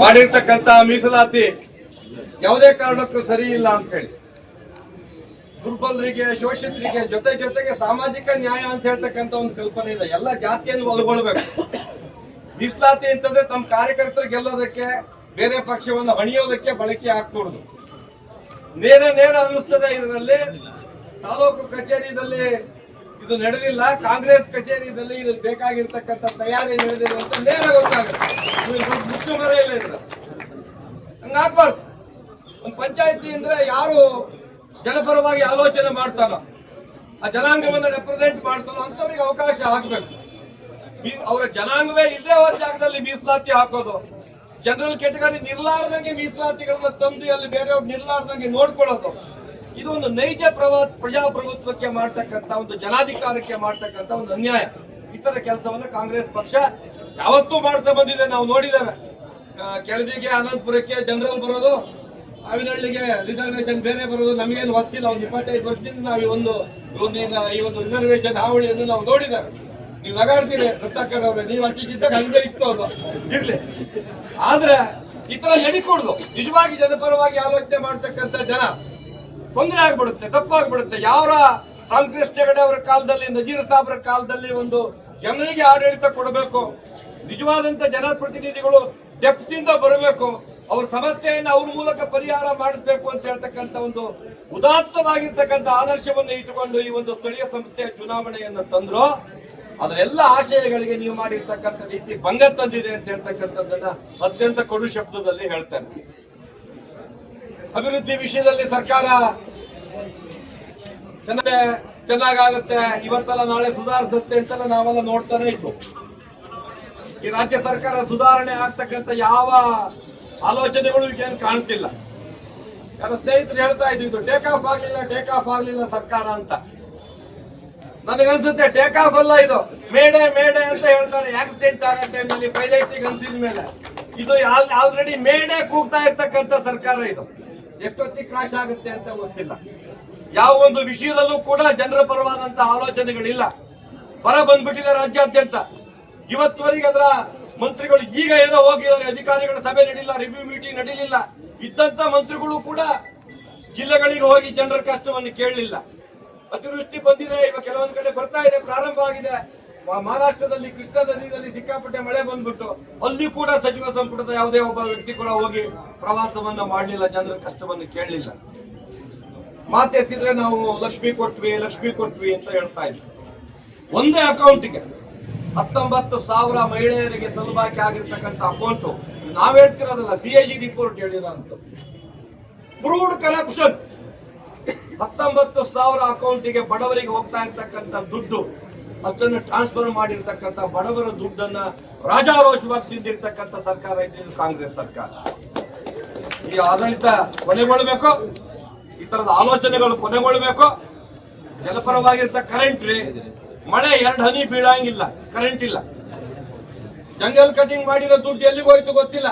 ಮಾಡಿರ್ತಕ್ಕಂತ ಮೀಸಲಾತಿ ಯಾವುದೇ ಕಾರಣಕ್ಕೂ ಸರಿ ಇಲ್ಲ ಅಂತ ಹೇಳಿ ದುರ್ಬಲರಿಗೆ ಶೋಷಿತರಿಗೆ ಜೊತೆಗೆ ಸಾಮಾಜಿಕ ನ್ಯಾಯ ಅಂತ ಹೇಳ್ತಕ್ಕಂಥ ಒಂದು ಕಲ್ಪನೆ ಇದೆ. ಎಲ್ಲ ಜಾತಿಯನ್ನು ಒಳಗೊಳ್ಬೇಕು. ಮೀಸಲಾತಿ ಅಂತಂದ್ರೆ ತಮ್ಮ ಕಾರ್ಯಕರ್ತರು ಗೆಲ್ಲೋದಕ್ಕೆ ಬೇರೆ ಪಕ್ಷವನ್ನು ಹಣಿಯೋದಕ್ಕೆ ಬಳಕೆ ಹಾಕ್ಕೊಡುದು. ನೇರ ಅನ್ನಿಸ್ತದೆ. ಇದರಲ್ಲಿ ತಾಲೂಕು ಕಚೇರಿಯಲ್ಲಿ ಇದು ನಡೆದಿಲ್ಲ, ಕಾಂಗ್ರೆಸ್ ಕಚೇರಿಯಲ್ಲಿ ಇದು ಬೇಕಾಗಿರ್ತಕ್ಕಂಥ ತಯಾರಿ ನಡೆದಿಲ್ಲ ಅಂತ ನೇರ ಗೊತ್ತಾಗುತ್ತೆ. ಮುಚ್ಚು ಮರ ಇಲ್ಲ ಇದ್ರ ಹಂಗಾಗ್ಬಾರ್ದು. ಒಂದು ಪಂಚಾಯತಿ ಅಂದ್ರೆ ಯಾರು ಜನಪರವಾಗಿ ಆಲೋಚನೆ ಮಾಡ್ತಾನೋ, ಆ ಜನಾಂಗವನ್ನು ರೆಪ್ರೆಸೆಂಟ್ ಮಾಡ್ತಾನೋ ಅಂತವ್ರಿಗೆ ಅವಕಾಶ ಆಗ್ಬೇಕು. ಅವರ ಜನಾಂಗವೇ ಇಲ್ಲೇ ಹೋದ ಜಾಗದಲ್ಲಿ ಮೀಸಲಾತಿ ಹಾಕೋದು, ಜನರಲ್ ಕೆಟಗರಿ ನಿರ್ಲಾರ್ದಂಗೆ ಮೀಸಲಾತಿಗಳನ್ನ ತಂದು ಅಲ್ಲಿ ಬೇರೆಯವ್ರು ನಿರ್ಲಾರ್ದಂಗೆ ನೋಡ್ಕೊಳ್ಳೋದು, ಇದು ಒಂದು ನೈಜ ಪ್ರಜಾಪ್ರಭುತ್ವಕ್ಕೆ ಮಾಡ್ತಕ್ಕಂಥ ಒಂದು ಜನಾಧಿಕಾರಕ್ಕೆ ಮಾಡ್ತಕ್ಕಂಥ ಒಂದು ಅನ್ಯಾಯ. ಈ ತರ ಕೆಲಸವನ್ನ ಕಾಂಗ್ರೆಸ್ ಪಕ್ಷ ಯಾವತ್ತೂ ಮಾಡ್ತಾ ಬಂದಿದೆ. ನಾವು ನೋಡಿದ್ದೇವೆ. ಕೆಳದಿಗೆ ಅನಂತಪುರಕ್ಕೆ ಜನರಲ್ ಬರೋದು, ಆವಿನಹಳ್ಳಿಗೆ ರಿಸರ್ವೇಶನ್ ಬೇರೆ ಬರೋದು ನಮಗೇನು ಗೊತ್ತಿಲ್ಲ. ಒಂದು 25 ವರ್ಷದಿಂದ ನಾವು ಈ ಒಂದು ರಿಸರ್ವೇಶನ್ ಹಾವಳಿಯನ್ನು ನಾವು ನೋಡಿದ್ದೇವೆ. ನೀವು ನಗಾಡ್ತೀರಿ ರತ್ನಾಕರ್ ಅವ್ರೆ, ನೀವು ಹಚ್ಚಿದ್ದಾಗ ಹಂಗೆ ಇತ್ತು ಅದು ಇರ್ಲಿ. ಆದ್ರೆ ಈ ತರ ನಡಿಕೊಡುದು ನಿಜವಾಗಿ ಜನಪರವಾಗಿ ಆಲೋಚನೆ ಮಾಡ್ತಕ್ಕಂಥ ಜನ ತೊಂದರೆ ಆಗ್ಬಿಡುತ್ತೆ, ತಪ್ಪಾಗ್ಬಿಡುತ್ತೆ. ಯಾರ ರಾಮಕೃಷ್ಣ ಹೆಗಡೆ ಅವರ ಕಾಲದಲ್ಲಿ, ನಜೀರ್ ಸಾಬ್ರ ಕಾಲದಲ್ಲಿ ಒಂದು ಜನರಿಗೆ ಆಡಳಿತ ಕೊಡಬೇಕು, ನಿಜವಾದಂತ ಜನಪ್ರತಿನಿಧಿಗಳು ಡೆಪ್ತ್ ಇಂದ ಬರಬೇಕು, ಅವ್ರ ಸಮಸ್ಯೆಯನ್ನು ಅವ್ರ ಮೂಲಕ ಪರಿಹಾರ ಮಾಡಿಸ್ಬೇಕು ಅಂತ ಹೇಳ್ತಕ್ಕಂಥ ಒಂದು ಉದಾತ್ತವಾಗಿರ್ತಕ್ಕಂಥ ಆದರ್ಶವನ್ನು ಇಟ್ಟುಕೊಂಡು ಈ ಒಂದು ಸ್ಥಳೀಯ ಸಂಸ್ಥೆಯ ಚುನಾವಣೆಯನ್ನು ತಂದ್ರು. ಅದರ ಎಲ್ಲ ಆಶಯಗಳಿಗೆ ನೀವು ಮಾಡಿರ್ತಕ್ಕಂಥ ರೀತಿ ಭಂಗ ತಂದಿದೆ ಅಂತ ಹೇಳ್ತಕ್ಕಂಥದ್ದನ್ನ ಅತ್ಯಂತ ಕಡು ಶಬ್ದದಲ್ಲಿ ಹೇಳ್ತೇನೆ. ಅಭಿವೃದ್ಧಿ ವಿಷಯದಲ್ಲಿ ಸರ್ಕಾರ ಚೆನ್ನಾಗಾಗುತ್ತೆ, ಇವತ್ತಲ್ಲ ನಾಳೆ ಸುಧಾರಿಸುತ್ತೆ ಅಂತೆಲ್ಲ ನಾವೆಲ್ಲ ನೋಡ್ತಾನೆ ಇತ್ತು. ಈ ರಾಜ್ಯ ಸರ್ಕಾರ ಸುಧಾರಣೆ ಆಗ್ತಕ್ಕಂಥ ಯಾವ ಆಲೋಚನೆಗಳು ಏನು ಕಾಣ್ತಿಲ್ಲ. ಯಾರ ಸ್ನೇಹಿತರು ಹೇಳ್ತಾ ಇದ್ರು ಇದು ಟೇಕ್ ಆಫ್ ಆಗ್ಲಿಲ್ಲ ಸರ್ಕಾರ ಅಂತ. ನನಗನ್ಸುತ್ತೆ ಟೇಕ್ ಆಫ್ ಅಲ್ಲ, ಇದು ಮೇಡೆ ಅಂತ ಹೇಳ್ತಾರೆ. ಆಕ್ಸಿಡೆಂಟ್ ಆಗತ್ತೆ ಮೇಲೆ ಪೈಲಟಿಗೆ ಅನ್ಸಿದ ಮೇಲೆ ಇದು ಆಲ್ರೆಡಿ ಮೇಡೆ ಕೂಗ್ತಾ ಇರ್ತಕ್ಕಂಥ ಸರ್ಕಾರ. ಇದು ಎಷ್ಟೊತ್ತಿಗೆ ಕ್ರಾಶ್ ಆಗುತ್ತೆ ಅಂತ ಗೊತ್ತಿಲ್ಲ. ಯಾವ ಒಂದು ವಿಷಯದಲ್ಲೂ ಕೂಡ ಜನರ ಪರವಾದಂತ ಆಲೋಚನೆಗಳಿಲ್ಲ. ಹೊರ ಬಂದ್ಬಿಟ್ಟಿದೆ ರಾಜ್ಯಾದ್ಯಂತ. ಇವತ್ತುವರೆಗೆ ಅದರ ಮಂತ್ರಿಗಳು ಈಗ ಏನೋ ಹೋಗಿದ್ದಾರೆ, ಅಧಿಕಾರಿಗಳ ಸಭೆ ನಡೀಲಿಲ್ಲ, ರಿವ್ಯೂ ಮೀಟಿಂಗ್ ನಡೀಲಿಲ್ಲ. ಇದ್ದಂತ ಮಂತ್ರಿಗಳು ಕೂಡ ಜಿಲ್ಲೆಗಳಿಗೆ ಹೋಗಿ ಜನರ ಕಷ್ಟವನ್ನು ಕೇಳಲಿಲ್ಲ. ಅತಿವೃಷ್ಟಿ ಬಂದಿದೆ, ಇವಾಗ ಕೆಲವೊಂದು ಕಡೆ ಬರ್ತಾ ಇದೆ, ಪ್ರಾರಂಭ ಆಗಿದೆ. ಮಹಾರಾಷ್ಟ್ರದಲ್ಲಿ ಕೃಷ್ಣಾ ನದಿಯಲ್ಲಿ ಸಿಕ್ಕಾಪಟ್ಟೆ ಮಳೆ ಬಂದ್ಬಿಟ್ಟು ಅಲ್ಲಿ ಕೂಡ ಸಚಿವ ಸಂಪುಟದ ಯಾವುದೇ ಒಬ್ಬ ವ್ಯಕ್ತಿ ಕೂಡ ಹೋಗಿ ಪ್ರವಾಸವನ್ನ ಮಾಡಲಿಲ್ಲ, ಜನರ ಕಷ್ಟವನ್ನು ಕೇಳಲಿಲ್ಲ. ಮಾತೆತ್ತಿದ್ರೆ ನಾವು ಲಕ್ಷ್ಮಿ ಕೊಟ್ವಿ ಅಂತ ಹೇಳ್ತಾ ಇದ್ವಿ. ಒಂದೇ ಅಕೌಂಟ್ಗೆ 19,000 ಮಹಿಳೆಯರಿಗೆ ಸಲುಬಾಕಿ ಆಗಿರ್ತಕ್ಕಂಥ ಅಕೌಂಟ್. ನಾವ್ ಹೇಳ್ತಿರೋದಲ್ಲ, CAG ರಿಪೋರ್ಟ್ ಹೇಳಿರೋಂಥ ಪ್ರೂವ್ಡ್ ಕರಪ್ಷನ್. 19,000 ಅಕೌಂಟಿಗೆ ಬಡವರಿಗೆ ಹೋಗ್ತಾ ಇರ್ತಕ್ಕಂಥ ದುಡ್ಡು, ಅಷ್ಟನ್ನು ಟ್ರಾನ್ಸ್ಫರ್ ಮಾಡಿರ್ತಕ್ಕಂಥ ಬಡವರ ದುಡ್ಡನ್ನ ರಾಜಾರೋಷವಾಗಿ ತಿಂದಿರ್ತಕ್ಕಂಥ ಸರ್ಕಾರ ಇದು ಕಾಂಗ್ರೆಸ್ ಸರ್ಕಾರ. ಈ ಆಡಳಿತ ಕೊನೆಗೊಳ್ಳಬೇಕು, ಈ ತರದ ಆಲೋಚನೆಗಳು ಕೊನೆಗೊಳ್ಳಬೇಕು. ಜನಪರವಾಗಿರ್ತ ಕರೆಂಟ್ ರೀ, ಮಳೆ 2 ಹನಿ ಬೀಳಂಗಿಲ್ಲ, ಕರೆಂಟ್ ಇಲ್ಲ. ಜಂಗಲ್ ಕಟಿಂಗ್ ಮಾಡಿರೋ ದುಡ್ಡು ಎಲ್ಲಿಗೆ ಹೋಯ್ತು ಗೊತ್ತಿಲ್ಲ.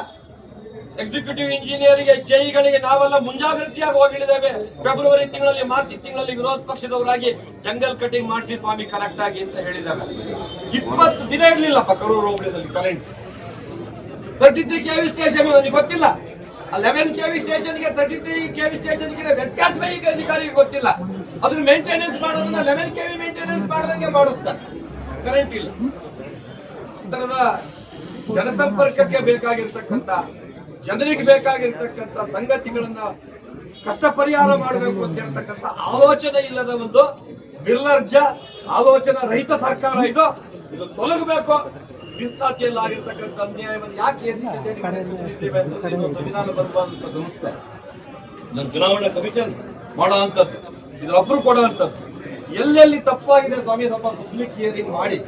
ಎಕ್ಸಿಕ್ಯೂಟಿವ್ ಇಂಜಿನಿಯರಿಗೆ, ಜೈಗಳಿಗೆ ನಾವೆಲ್ಲ ಮುಂಜಾಗ್ರತೆಯಾಗಿ ಹೋಗಿದ್ದೇವೆ. ಫೆಬ್ರವರಿ ತಿಂಗಳಲ್ಲಿ, ಮಾರ್ಚ್ ತಿಂಗಳಲ್ಲಿ ವಿರೋಧ ಪಕ್ಷದವರಾಗಿ ಜಂಗಲ್ ಕಟಿಂಗ್ ಮಾಡ್ತೀವಿ ಸ್ವಾಮಿ ಕರೆಕ್ಟ್ ಆಗಿ ಅಂತ ಹೇಳಿದ್ದಾರೆ. 20 ದಿನ ಇರ್ಲಿಲ್ಲಪ್ಪ ಕರೂರು ಹೋಬಳಿದಲ್ಲಿ ಕರೆಂಟ್. 33 KV ಸ್ಟೇಷನ್ ನನಗೆ ಗೊತ್ತಿಲ್ಲ. 11 KV ಸ್ಟೇಷನ್ಗೆ 33 KV ಸ್ಟೇಷನ್ಗೆ ವ್ಯತ್ಯಾಸವೇ ಈಗ ಅಧಿಕಾರಿಗೆ ಗೊತ್ತಿಲ್ಲ. ಅದ್ರ ಮೇಂಟೆನೆನ್ಸ್ ಮಾಡೋದನ್ನ 11 KV ಮೇಂಟೆನೆನ್ಸ್ ಮಾಡದಂಗೆ ಮಾಡಿಸ್ತಾರೆ. ಕರೆಂಟ್ ಇಲ್ಲ. ತರದ ಜನಸಂಪರ್ಕಕ್ಕೆ ಬೇಕಾಗಿರ್ತಕ್ಕಂಥ, ಜನರಿಗೆ ಬೇಕಾಗಿರ್ತಕ್ಕಂಥ ಸಂಗತಿಗಳನ್ನ ಕಷ್ಟ ಪರಿಹಾರ ಮಾಡಬೇಕು ಅಂತ ಹೇಳ್ತಕ್ಕಂಥ ಆಲೋಚನೆ ಇಲ್ಲದ ಒಂದು ನಿರ್ಲಜ್ಜ ಆಲೋಚನಾ ರಹಿತ ಸರ್ಕಾರ ಇದು ತೊಲಗಬೇಕು. ಮೀಸಲಾತಿಯಲ್ಲಿ ಆಗಿರ್ತಕ್ಕಂಥ ಅನ್ಯಾಯವನ್ನು ಯಾಕೆ ಸಂವಿಧಾನಬದ್ಧವಾದಂತ ಸಂಸ್ಥೆ, ನನ್ನ ಚುನಾವಣಾ ಕಮಿಷನ್ ಮಾಡೋ ಅಂತದ್ದು, ಇದ್ರ ಅಪ್ರೂವ್ ಕೊಡೋ ಅಂತದ್ದು. ಎಲ್ಲೆಲ್ಲಿ ತಪ್ಪಾಗಿದೆ ಸ್ವಾಮಿ ಸ್ವಲ್ಪ ಪಬ್ಲಿಕ್ ಹಿಯರಿಂಗ್ ಮಾಡಿ.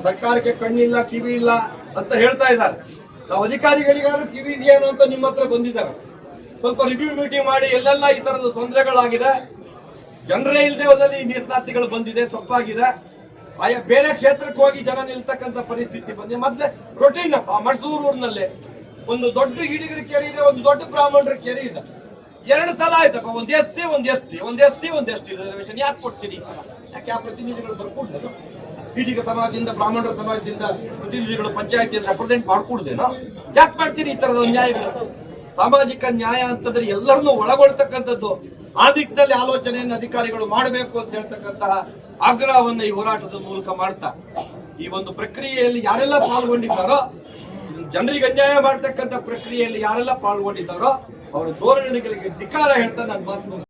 ಸರ್ಕಾರಕ್ಕೆ ಕಣ್ಣಿಲ್ಲ ಕಿವಿ ಇಲ್ಲ ಅಂತ ಹೇಳ್ತಾ ಇದ್ದಾರೆ. ನಾವು ಅಧಿಕಾರಿಗಳಿಗಾದ್ರೂ ಕಿವಿ ಇದೆಯೇನೋ ಅಂತ ನಿಮ್ಮ ಹತ್ರ ಬಂದಿದ್ದಾರೆ. ಸ್ವಲ್ಪ ರಿವ್ಯೂ ಮೀಟಿಂಗ್ ಮಾಡಿ ಎಲ್ಲೆಲ್ಲ ಈ ತರದ ತೊಂದರೆಗಳಾಗಿದೆ, ಜನರೇ ಇಲ್ಲದೆ ಹೋದಲ್ಲಿ ಮೀಸಲಾತಿಗಳು ಬಂದಿದೆ, ತಪ್ಪಾಗಿದೆ. ಆಯಾ ಬೇರೆ ಕ್ಷೇತ್ರಕ್ಕೆ ಹೋಗಿ ಜನ ನಿಲ್ತಕ್ಕಂಥ ಪರಿಸ್ಥಿತಿ ಬಂದಿದೆ. ಮತ್ತೆ ರೊಟೀನ್ ಮೈಸೂರಿನಲ್ಲಿ ಒಂದು ದೊಡ್ಡ ಹಿಡಿಗರ ಕೆರೆ ಇದೆ, ಒಂದು ದೊಡ್ಡ ಬ್ರಾಹ್ಮಣರ ಕೆರೆ ಇದೆ. 2 ಸಲ ಆಯ್ತಪ್ಪ, ಒಂದು ಎಸ್ ಸಿ ರಿಸರ್ವೇಶನ್ ಯಾಕೆ ಕೊಡ್ತೀರಿ? ಯಾಕೆ ಆ ಪ್ರತಿನಿಧಿಗಳು ಬರ್ಕೊಡ್ಲಿಲ್ಲ? ಈಡಿಗ ಸಮಾಜದಿಂದ ಬ್ರಾಹ್ಮಣರ ಸಮಾಜದಿಂದ ಪ್ರತಿನಿಧಿಗಳು ಪಂಚಾಯತಿಯಲ್ಲಿ ರೆಪ್ರೆಸೆಂಟ್ ಮಾಡ್ಕೊಡುದೇನೋ? ಯಾಕೆ ಮಾಡ್ತೀರಿ ಈ ತರದ ಅನ್ಯಾಯಗಳು? ಸಾಮಾಜಿಕ ನ್ಯಾಯ ಅಂತಂದ್ರೆ ಎಲ್ಲರನ್ನೂ ಒಳಗೊಳ್ತಕ್ಕಂಥದ್ದು. ಆ ನಿಟ್ಟಿನಲ್ಲಿ ಆಲೋಚನೆಯನ್ನು ಅಧಿಕಾರಿಗಳು ಮಾಡಬೇಕು ಅಂತ ಹೇಳ್ತಕ್ಕಂತಹ ಆಗ್ರಹವನ್ನು ಈ ಹೋರಾಟದ ಮೂಲಕ ಮಾಡ್ತಾ, ಈ ಒಂದು ಪ್ರಕ್ರಿಯೆಯಲ್ಲಿ ಯಾರೆಲ್ಲ ಪಾಲ್ಗೊಂಡಿದ್ದಾರೋ, ಜನರಿಗೆ ಅನ್ಯಾಯ ಮಾಡ್ತಕ್ಕಂಥ ಪ್ರಕ್ರಿಯೆಯಲ್ಲಿ ಯಾರೆಲ್ಲ ಪಾಲ್ಗೊಂಡಿದ್ದಾರೋ ಅವರ ಧೋರಣೆಗಳಿಗೆ ಧಿಕ್ಕಾರ ಹೇಳ್ತಾ ನನ್ನ ಮಾತು